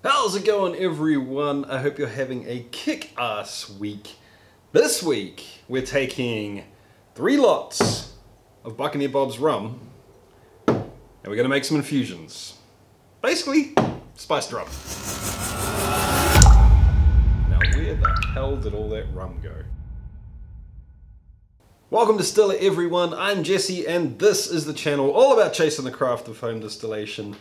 How's it going, everyone? I hope you're having a kick-ass week. This week, we're taking 3 lots of Buccaneer Bob's rum, and we're gonna make some infusions. Basically, spiced rum. Now, where the hell did all that rum go? Welcome to Distiller, everyone. I'm Jesse, and this is the channel all about chasing the craft of home distillation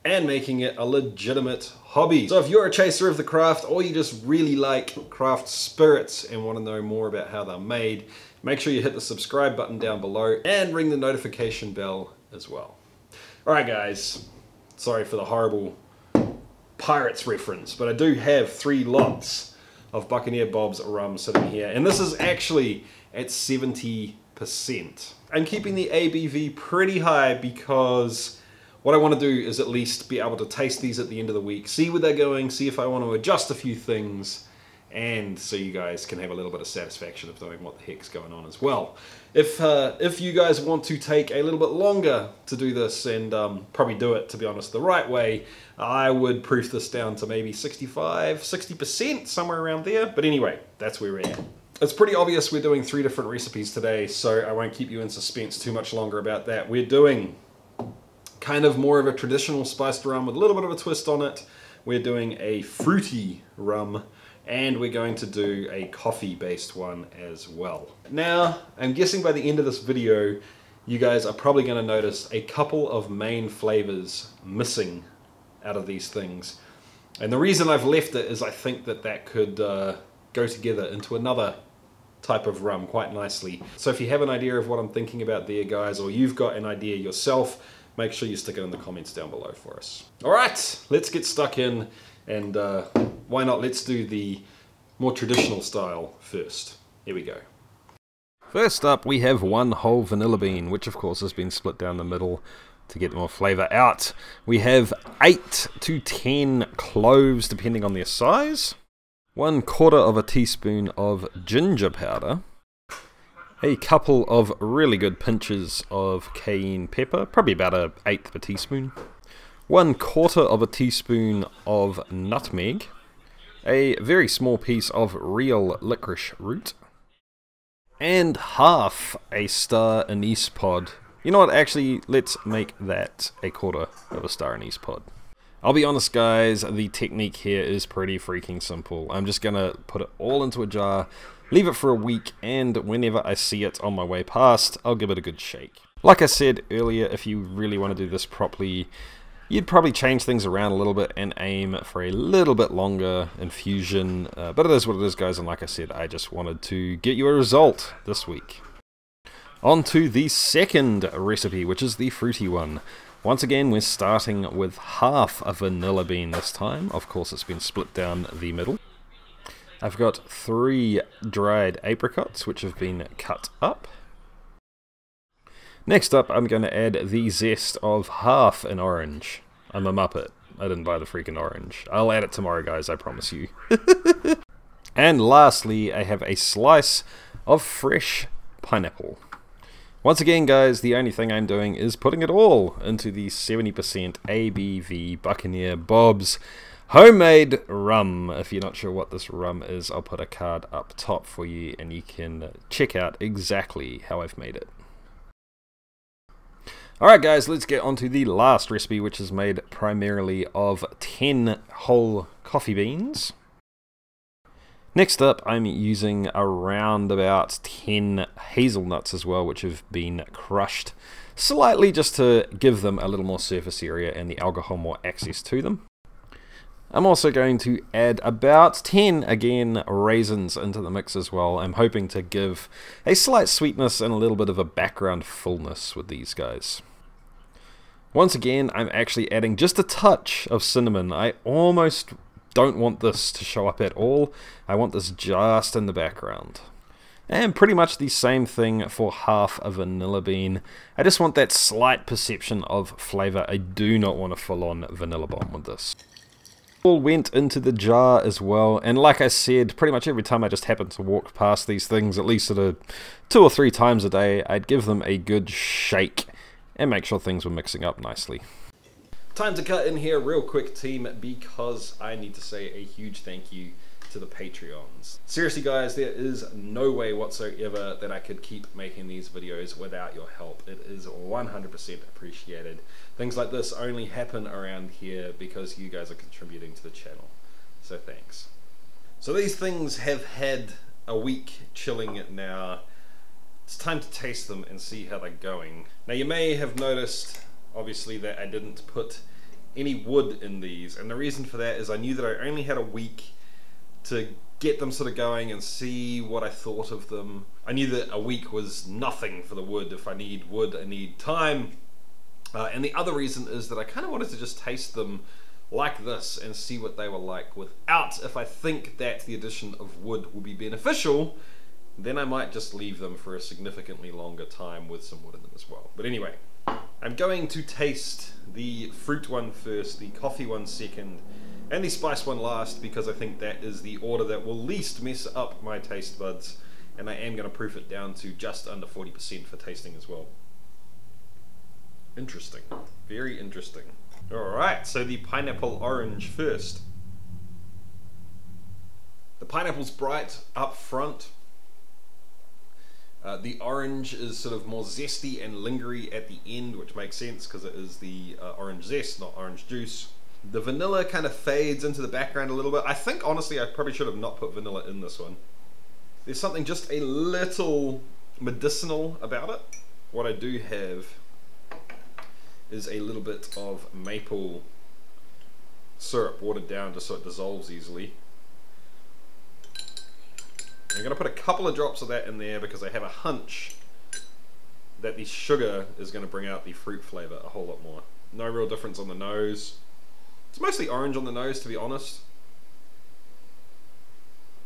and making it a legitimate hobby. So if you're a chaser of the craft, or you just really like craft spirits and want to know more about how they're made, make sure you hit the subscribe button down below and ring the notification bell as well. Alright guys, sorry for the horrible Pirates reference, but I do have 3 lots of Buccaneer Bob's rum sitting here, and this is actually at 70%. I'm keeping the ABV pretty high because what I want to do is at least be able to taste these at the end of the week, see where they're going, see if I want to adjust a few things, and so you guys can have a little bit of satisfaction of knowing what the heck's going on as well. If you guys want to take a little bit longer to do this and probably do it, to be honest, the right way, I would proof this down to maybe 65–60%, somewhere around there. But anyway, that's where we're at. It's pretty obvious we're doing 3 different recipes today, so I won't keep you in suspense too much longer about that. We're doing kind of more of a traditional spiced rum with a little bit of a twist on it. We're doing a fruity rum, and we're going to do a coffee-based one as well. Now, I'm guessing by the end of this video, you guys are probably going to notice a couple of main flavors missing out of these things. And the reason I've left it is I think that that could go together into another type of rum quite nicely. So if you have an idea of what I'm thinking about there, guys, or you've got an idea yourself, make sure you stick it in the comments down below for us. Alright, let's get stuck in, and why not, let's do the more traditional style first. Here we go. First up, we have 1 whole vanilla bean, which of course has been split down the middle to get more flavour out. We have 8 to 10 cloves, depending on their size. 1/4 teaspoon of ginger powder. A couple of really good pinches of cayenne pepper, probably about 1/8 of a teaspoon. 1/4 teaspoon of nutmeg. A very small piece of real licorice root. And half a star anise pod. You know what, actually, let's make that 1/4 star anise pod. I'll be honest guys, the technique here is pretty freaking simple. I'm just gonna put it all into a jar, leave it for a week, and whenever I see it on my way past, I'll give it a good shake. Like I said earlier, if you really want to do this properly, you'd probably change things around a little bit and aim for a little bit longer infusion. But it is what it is, guys, and like I said, I just wanted to get you a result this week. On to the second recipe, which is the fruity one. Once again, we're starting with half a vanilla bean this time. Of course, it's been split down the middle. I've got 3 dried apricots, which have been cut up. Next up, I'm going to add the zest of half an orange. I'm a muppet. I didn't buy the freaking orange. I'll add it tomorrow, guys, I promise you. And lastly, I have a slice of fresh pineapple. Once again, guys, the only thing I'm doing is putting it all into the 70% ABV Buccaneer Bob's homemade rum. If you're not sure what this rum is, I'll put a card up top for you and you can check out exactly how I've made it. Alright guys, let's get on to the last recipe, which is made primarily of 10 whole coffee beans. Next up, I'm using around about 10 hazelnuts as well, which have been crushed slightly just to give them a little more surface area and the alcohol more access to them. I'm also going to add about 10, again, raisins into the mix as well. I'm hoping to give a slight sweetness and a little bit of a background fullness with these guys. Once again, I'm actually adding just a touch of cinnamon. I almost don't want this to show up at all. I want this just in the background. And pretty much the same thing for half a vanilla bean. I just want that slight perception of flavour. I do not want a full-on vanilla bomb with this. All went into the jar as well, and like I said, pretty much every time I just happened to walk past these things, at least 2 or 3 times a day, I'd give them a good shake and make sure things were mixing up nicely. Time to cut in here real quick, team, because I need to say a huge thank you to the Patreons. Seriously guys, there is no way whatsoever that I could keep making these videos without your help. It is 100% appreciated. Things like this only happen around here because you guys are contributing to the channel. So thanks. So these things have had a week chilling now. It's time to taste them and see how they're going. Now you may have noticed, obviously, that I didn't put any wood in these, and the reason for that is I knew that I only had a week to get them sort of going and see what I thought of them. I knew that a week was nothing for the wood. If I need wood, I need time. And the other reason is that I kind of wanted to just taste them like this and see what they were like without. If I think that the addition of wood will be beneficial, then I might just leave them for a significantly longer time with some wood in them as well. But anyway, I'm going to taste the fruit one first, the coffee one second, and the spice one last, because I think that is the order that will least mess up my taste buds, and I am going to proof it down to just under 40% for tasting as well. Interesting. Very interesting. Alright, so the pineapple orange first. The pineapple's bright up front. The orange is sort of more zesty and lingery at the end, which makes sense because it is the orange zest, not orange juice. The vanilla kind of fades into the background a little bit. I think, honestly, I probably should have not put vanilla in this one. There's something just a little medicinal about it. What I do have is a little bit of maple syrup watered down just so it dissolves easily. I'm going to put a couple of drops of that in there because I have a hunch that the sugar is going to bring out the fruit flavour a whole lot more. No real difference on the nose. It's mostly orange on the nose, to be honest.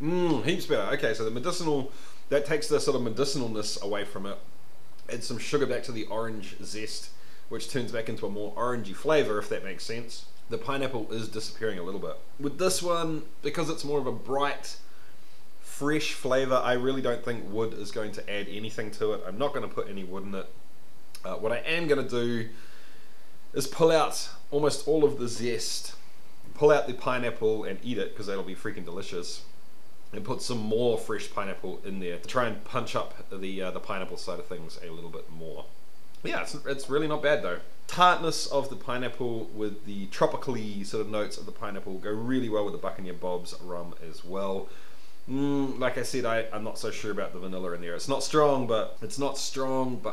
Heaps better. Okay, so the medicinal, that takes the sort of medicinalness away from it. Add some sugar back to the orange zest, which turns back into a more orangey flavour, if that makes sense. The pineapple is disappearing a little bit. With this one, because it's more of a bright, fresh flavour, I really don't think wood is going to add anything to it. I'm not going to put any wood in it. What I am going to do is pull out almost all of the zest, pull out the pineapple and eat it, because that'll be freaking delicious, and put some more fresh pineapple in there to try and punch up the pineapple side of things a little bit more. Yeah, it's really not bad though. Tartness of the pineapple with the tropically sort of notes of the pineapple go really well with the Buccaneer Bob's rum as well. Like I said, I'm not so sure about the vanilla in there. It's not strong, but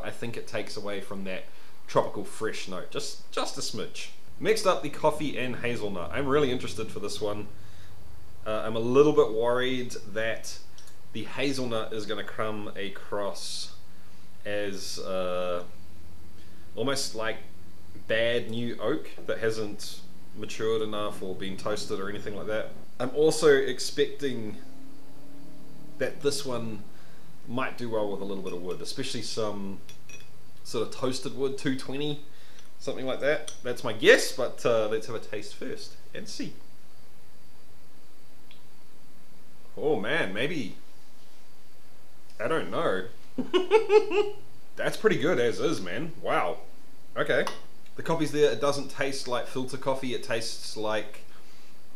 I think it takes away from that tropical fresh note, just a smidge. Next up, the coffee and hazelnut. I'm really interested for this one. I'm a little bit worried that the hazelnut is going to come across as almost like bad new oak that hasn't matured enough or been toasted or anything like that. I'm also expecting that this one might do well with a little bit of wood, especially some sort of toasted wood, 220, something like that. That's my guess, but let's have a taste first and see. Oh man, maybe, I don't know. That's pretty good as is, man. Wow. Okay. The coffee's there. It doesn't taste like filter coffee. It tastes like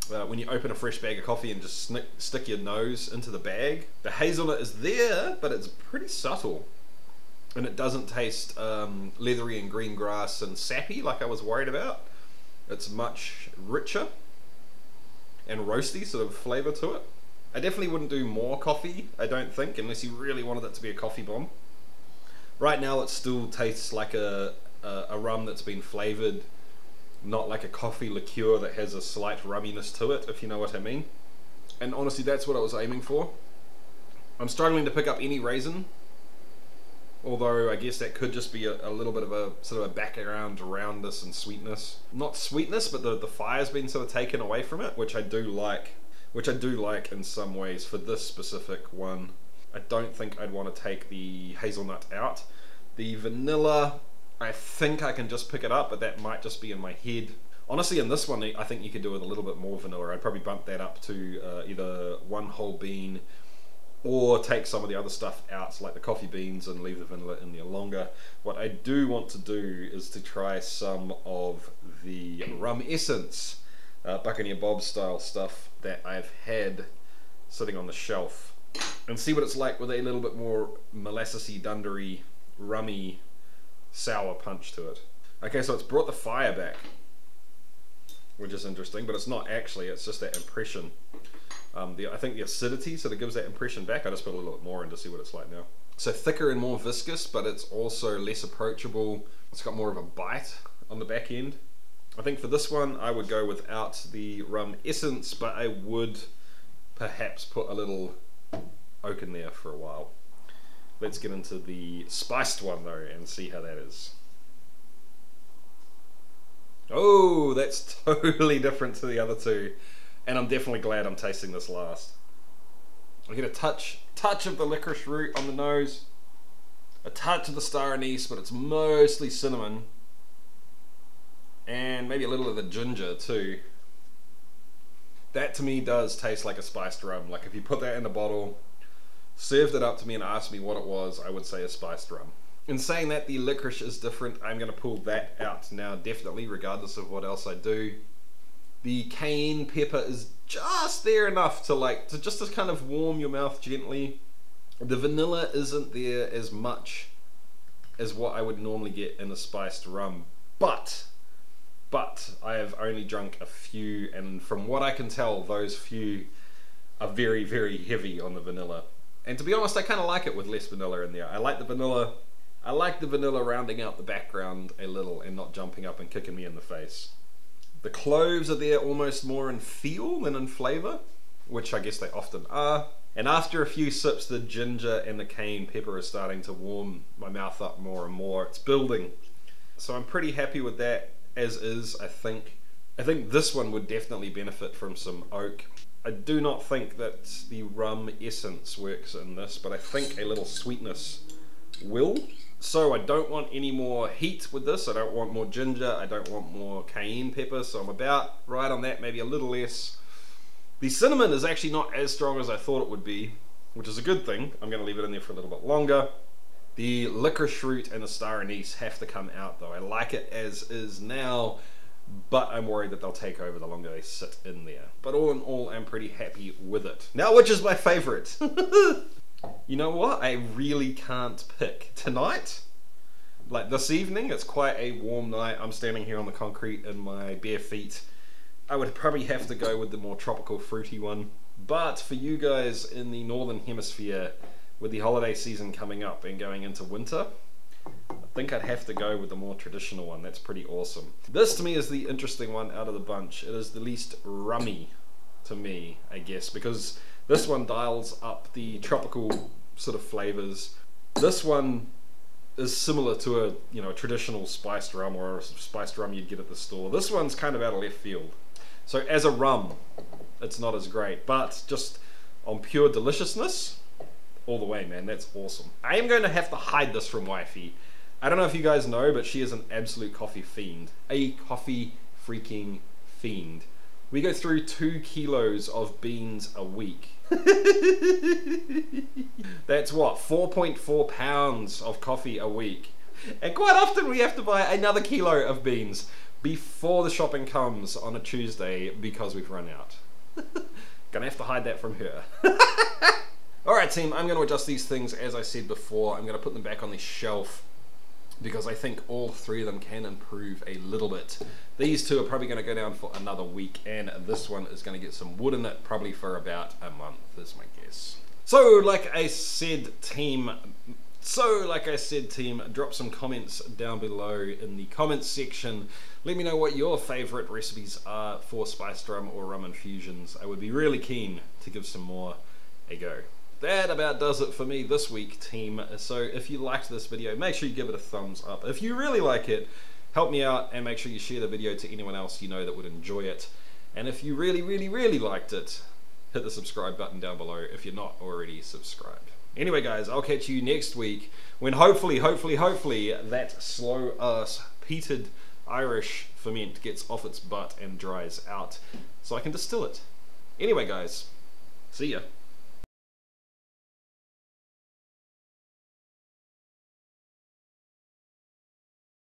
when you open a fresh bag of coffee and just stick your nose into the bag. The hazelnut is there, but it's pretty subtle. And it doesn't taste leathery and green grass and sappy like I was worried about. It's much richer and roasty sort of flavour to it. I definitely wouldn't do more coffee, I don't think, unless you really wanted it to be a coffee bomb. Right now it still tastes like a rum that's been flavoured, not like a coffee liqueur that has a slight rumminess to it, if you know what I mean. And honestly, that's what I was aiming for. I'm struggling to pick up any raisin, although I guess that could just be a little bit of a sort of a background roundness and sweetness. Not sweetness, but the fire's been sort of taken away from it, which I do like. Which I do like in some ways for this specific one. I don't think I'd want to take the hazelnut out. The vanilla, I think I can just pick it up, but that might just be in my head. Honestly, in this one, I think you could do with a little bit more vanilla. I'd probably bump that up to either one whole bean or take some of the other stuff out, like the coffee beans, and leave the vanilla in there longer. What I do want to do is to try some of the rum essence, Buccaneer Bob style stuff that I've had sitting on the shelf, and see what it's like with a little bit more molassesy, dundery, rummy, sour punch to it. Okay, so it's brought the fire back, which is interesting, but it's not actually, it's just that impression. I think the acidity sort of gives that impression back. I just put a little bit more in to see what it's like now. So thicker and more viscous, but it's also less approachable. It's got more of a bite on the back end. I think for this one I would go without the rum essence, but I would perhaps put a little oak in there for a while. Let's get into the spiced one though and see how that is. Oh, that's totally different to the other two, and I'm definitely glad I'm tasting this last. I get a touch of the licorice root on the nose, a touch of the star anise, but it's mostly cinnamon, and maybe a little of the ginger too. That to me does taste like a spiced rum. Like if you put that in a bottle, served it up to me and asked me what it was, I would say a spiced rum. In saying that the licorice is different, I'm going to pull that out now, definitely, regardless of what else I do. The cayenne pepper is just there enough to just to kind of warm your mouth gently. The vanilla isn't there as much as what I would normally get in a spiced rum, but I have only drunk a few, and from what I can tell, those few are very, very heavy on the vanilla. And to be honest, I kind of like it with less vanilla in there. I like the vanilla rounding out the background a little and not jumping up and kicking me in the face. The cloves are there almost more in feel than in flavour, which I guess they often are. And after a few sips, the ginger and the cayenne pepper are starting to warm my mouth up more and more. It's building. So I'm pretty happy with that as is, I think. I think this one would definitely benefit from some oak. I do not think that the rum essence works in this, but I think a little sweetness will. So I don't want any more heat with this. I don't want more ginger. I don't want more cayenne pepper. So I'm about right on that, maybe a little less. The cinnamon is actually not as strong as I thought it would be, which is a good thing. I'm going to leave it in there for a little bit longer. The licorice root and the star anise have to come out though. I like it as is now, but I'm worried that they'll take over the longer they sit in there. But all in all, I'm pretty happy with it. Now, which is my favorite? You know what? I really can't pick. Tonight, like this evening, it's quite a warm night. I'm standing here on the concrete in my bare feet. I would probably have to go with the more tropical fruity one. But for you guys in the northern hemisphere, with the holiday season coming up and going into winter, I think I'd have to go with the more traditional one. That's pretty awesome. This to me is the interesting one out of the bunch. It is the least rummy to me, I guess, because this one dials up the tropical sort of flavors. This one is similar to a traditional spiced rum or a spiced rum you'd get at the store. This one's kind of out of left field. So as a rum, it's not as great, but just on pure deliciousness, all the way, man. That's awesome. I am going to have to hide this from wifey. I don't know if you guys know, but she is an absolute coffee fiend. A coffee freaking fiend. We go through 2 kilos of beans a week. That's what, 4.4 pounds of coffee a week. And quite often we have to buy another kilo of beans before the shopping comes on a Tuesday because we've run out. Gonna have to hide that from her. Alright team, I'm going to adjust these things as I said before. I'm going to put them back on the shelf because I think all 3 of them can improve a little bit. These 2 are probably going to go down for another week, and this one is going to get some wood in it probably for about a month, is my guess. So like I said team, drop some comments down below in the comments section. Let me know what your favorite recipes are for spiced rum or rum infusions. I would be really keen to give some more a go. That about does it for me this week, team. So if you liked this video, make sure you give it a thumbs up. If you really like it, help me out and make sure you share the video to anyone else you know that would enjoy it. And if you really, really, really liked it, hit the subscribe button down below if you're not already subscribed. Anyway guys, I'll catch you next week when hopefully that slow-ass peated Irish ferment gets off its butt and dries out so I can distill it. Anyway guys, see ya.